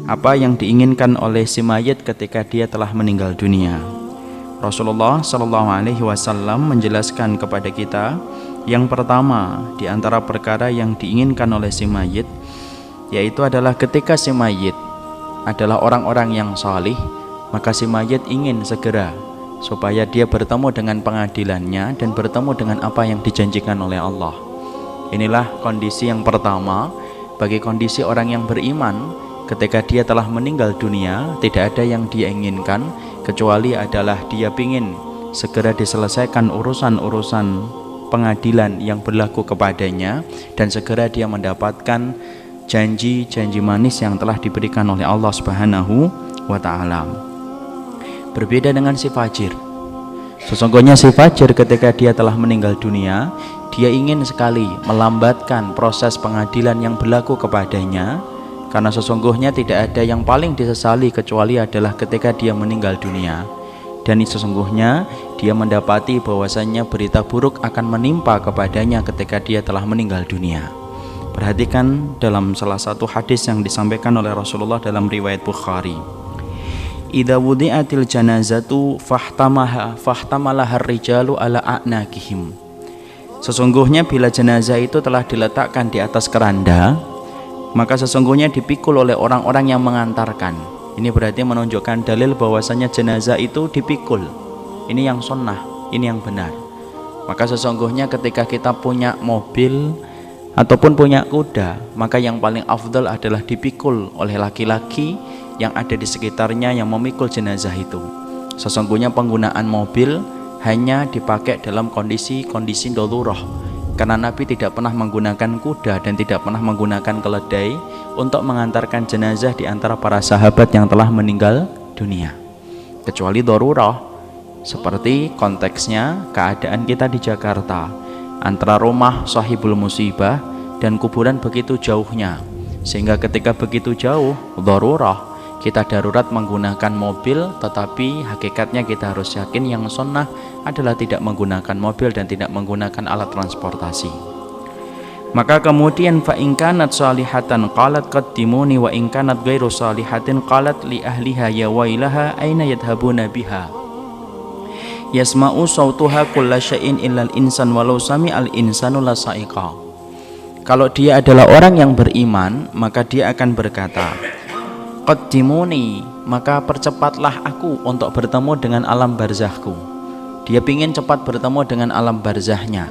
apa yang diinginkan oleh si mayit ketika dia telah meninggal dunia. Rasulullah Shallallahu Alaihi Wasallam menjelaskan kepada kita, yang pertama di antara perkara yang diinginkan oleh si mayit, yaitu adalah ketika si mayit adalah orang-orang yang salih, maka si mayit ingin segera supaya dia bertemu dengan pengadilannya dan bertemu dengan apa yang dijanjikan oleh Allah. Inilah kondisi yang pertama bagi kondisi orang yang beriman. Ketika dia telah meninggal dunia, tidak ada yang dia inginkan kecuali adalah dia ingin segera diselesaikan urusan-urusan pengadilan yang berlaku kepadanya, dan segera dia mendapatkan janji-janji manis yang telah diberikan oleh Allah Subhanahu wa ta'ala. Berbeda dengan si fajir. Sesungguhnya si fajir ketika dia telah meninggal dunia, dia ingin sekali melambatkan proses pengadilan yang berlaku kepadanya, karena sesungguhnya tidak ada yang paling disesali kecuali adalah ketika dia meninggal dunia. Dan sesungguhnya dia mendapati bahwasannya berita buruk akan menimpa kepadanya ketika dia telah meninggal dunia. Perhatikan dalam salah satu hadis yang disampaikan oleh Rasulullah dalam riwayat Bukhari. Idza wudi'atil janazatu fahtamalaha ar-rijalu ala a'naqihim. Sesungguhnya bila jenazah itu telah diletakkan di atas keranda, maka sesungguhnya dipikul oleh orang-orang yang mengantarkan. Ini berarti menunjukkan dalil bahwasanya jenazah itu dipikul. Ini yang sunnah, ini yang benar. Maka sesungguhnya ketika kita punya mobil ataupun punya kuda, maka yang paling afdal adalah dipikul oleh laki-laki yang ada di sekitarnya yang memikul jenazah itu. Sesungguhnya penggunaan mobil hanya dipakai dalam kondisi darurah. Karena Nabi tidak pernah menggunakan kuda dan tidak pernah menggunakan keledai untuk mengantarkan jenazah di antara para sahabat yang telah meninggal dunia, kecuali darurah, seperti konteksnya keadaan kita di Jakarta, antara rumah sahibul musibah dan kuburan begitu jauhnya, sehingga ketika begitu jauh darurah, kita darurat menggunakan mobil, tetapi hakikatnya kita harus yakin yang sunnah adalah tidak menggunakan mobil dan tidak menggunakan alat transportasi. Maka kemudian fa in kanat salihatan qalat qaddimuni wa in kanat ghairu salihatin qalat li ahliha ya wailaha aina yadhhabuna biha yasma'u sautuha kulla syai'in illal insan walau sami'al insanu la sa'iqa. Kalau dia adalah orang yang beriman, maka dia akan berkata, qaddimuni, maka percepatlah aku untuk bertemu dengan alam barzahku. Dia ingin cepat bertemu dengan alam barzahnya.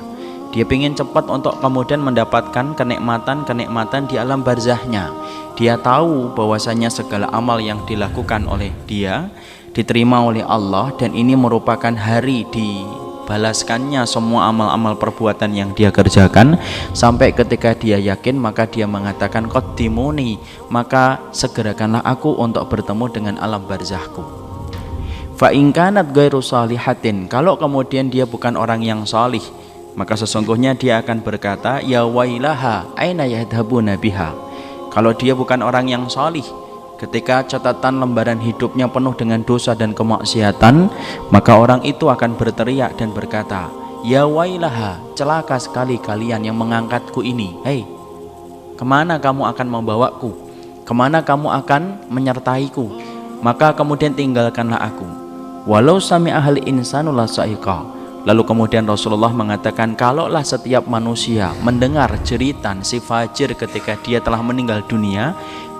Dia ingin cepat untuk kemudian mendapatkan kenikmatan-kenikmatan di alam barzahnya. Dia tahu bahwasanya segala amal yang dilakukan oleh dia diterima oleh Allah, dan ini merupakan hari dibalaskannya semua amal-amal perbuatan yang dia kerjakan. Sampai ketika dia yakin, maka dia mengatakan qaddimuni, maka segerakanlah aku untuk bertemu dengan alam barzahku. Fa in kanat ghairu salihatin, kalau kemudian dia bukan orang yang salih, maka sesungguhnya dia akan berkata ya wailaha aina yadhhabuna biha. Kalau dia bukan orang yang salih, ketika catatan lembaran hidupnya penuh dengan dosa dan kemaksiatan, maka orang itu akan berteriak dan berkata, ya wailaha, celaka sekali kalian yang mengangkatku ini. Hei, kemana kamu akan membawaku? Kemana kamu akan menyertaiku? Maka kemudian tinggalkanlah aku. Walau sami'ahal insanu la sa'iqa. Lalu kemudian Rasulullah mengatakan, kalaulah setiap manusia mendengar jeritan si fajir ketika dia telah meninggal dunia,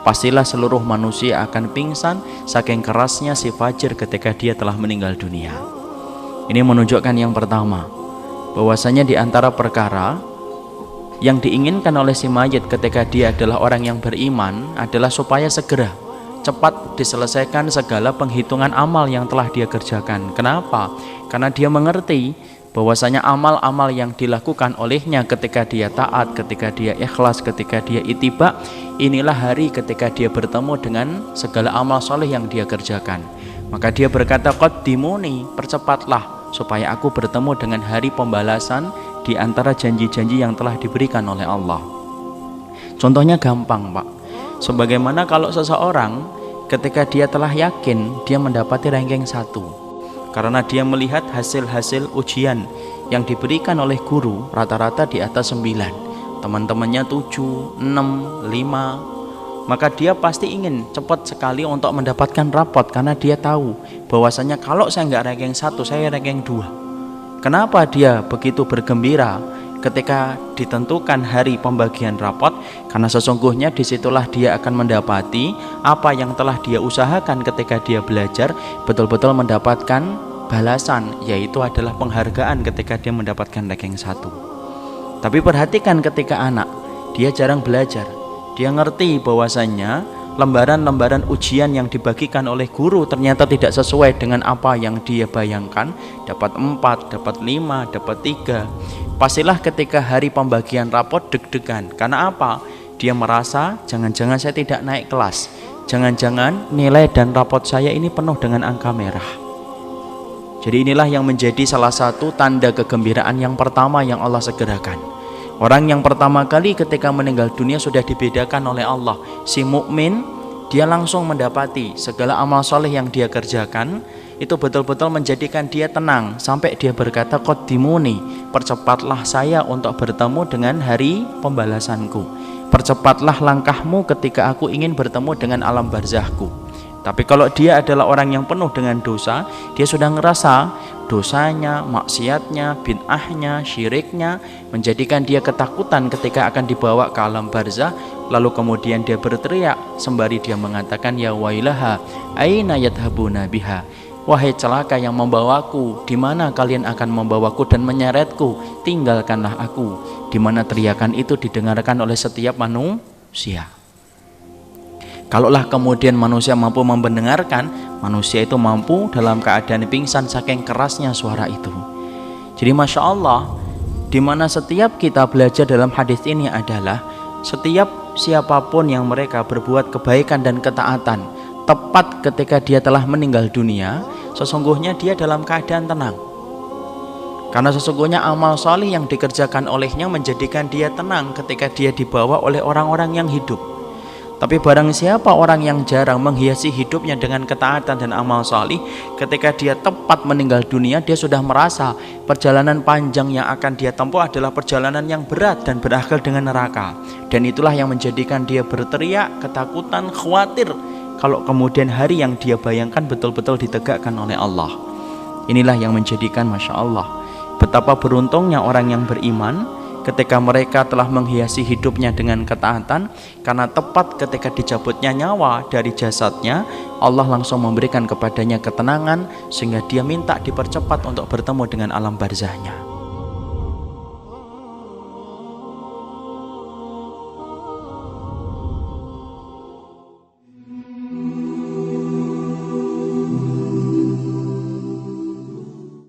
pastilah seluruh manusia akan pingsan saking kerasnya si fajir ketika dia telah meninggal dunia. Ini menunjukkan yang pertama, bahwasanya di antara perkara yang diinginkan oleh si mayit ketika dia adalah orang yang beriman adalah supaya segera cepat diselesaikan segala penghitungan amal yang telah dia kerjakan. Kenapa? Karena dia mengerti bahwasanya amal-amal yang dilakukan olehnya ketika dia taat, ketika dia ikhlas, ketika dia ittiba, inilah hari ketika dia bertemu dengan segala amal soleh yang dia kerjakan. Maka dia berkata qaddimuni, percepatlah supaya aku bertemu dengan hari pembalasan di antara janji-janji yang telah diberikan oleh Allah. Contohnya gampang, Pak. Sebagaimana kalau seseorang ketika dia telah yakin dia mendapati ranking 1 karena dia melihat hasil-hasil ujian yang diberikan oleh guru rata-rata di atas 9, teman-temannya 7, 6, 5, maka dia pasti ingin cepat sekali untuk mendapatkan rapot, karena dia tahu bahwasanya kalau saya nggak ranking 1, saya ranking 2. Kenapa dia begitu bergembira ketika ditentukan hari pembagian rapot? Karena sesungguhnya disitulah dia akan mendapati apa yang telah dia usahakan ketika dia belajar, betul-betul mendapatkan balasan, yaitu adalah penghargaan ketika dia mendapatkan ranking 1. Tapi perhatikan ketika anak, dia jarang belajar, dia ngerti bahwasannya lembaran-lembaran ujian yang dibagikan oleh guru ternyata tidak sesuai dengan apa yang dia bayangkan, dapat 4, dapat 5, dapat 3. Pastilah ketika hari pembagian rapot deg-degan. Karena apa? Dia merasa jangan-jangan saya tidak naik kelas, jangan-jangan nilai dan rapot saya ini penuh dengan angka merah. Jadi inilah yang menjadi salah satu tanda kegembiraan yang pertama yang Allah segerakan. Orang yang pertama kali ketika meninggal dunia sudah dibedakan oleh Allah. Si mukmin, dia langsung mendapati segala amal soleh yang dia kerjakan itu betul-betul menjadikan dia tenang, sampai dia berkata, qaddimuni, percepatlah saya untuk bertemu dengan hari pembalasanku, percepatlah langkahmu ketika aku ingin bertemu dengan alam barzahku. Tapi kalau dia adalah orang yang penuh dengan dosa, dia sudah ngerasa dosanya, maksiatnya, bid'ahnya, syiriknya menjadikan dia ketakutan ketika akan dibawa ke alam barzah. Lalu kemudian dia berteriak sembari dia mengatakan, ya wailaha aina yadhabuna biha, wahai celaka yang membawaku, di mana kalian akan membawaku dan menyeretku, tinggalkanlah aku. Di mana teriakan itu didengarkan oleh setiap manusia. Kalaulah kemudian manusia mampu mendengarkan, manusia itu mampu dalam keadaan pingsan saking kerasnya suara itu. Jadi Masya Allah, dimana setiap kita belajar dalam hadis ini adalah setiap siapapun yang mereka berbuat kebaikan dan ketaatan tepat ketika dia telah meninggal dunia, sesungguhnya dia dalam keadaan tenang. Karena sesungguhnya amal salih yang dikerjakan olehnya menjadikan dia tenang ketika dia dibawa oleh orang-orang yang hidup. Tapi barang siapa orang yang jarang menghiasi hidupnya dengan ketaatan dan amal salih, ketika dia tepat meninggal dunia, dia sudah merasa perjalanan panjang yang akan dia tempuh adalah perjalanan yang berat dan berakhir dengan neraka. Dan itulah yang menjadikan dia berteriak, ketakutan, khawatir kalau kemudian hari yang dia bayangkan betul-betul ditegakkan oleh Allah. Inilah yang menjadikan Masya Allah, betapa beruntungnya orang yang beriman ketika mereka telah menghiasi hidupnya dengan ketaatan, karena tepat ketika dicabutnya nyawa dari jasadnya, Allah langsung memberikan kepadanya ketenangan sehingga dia minta dipercepat untuk bertemu dengan alam barzahnya.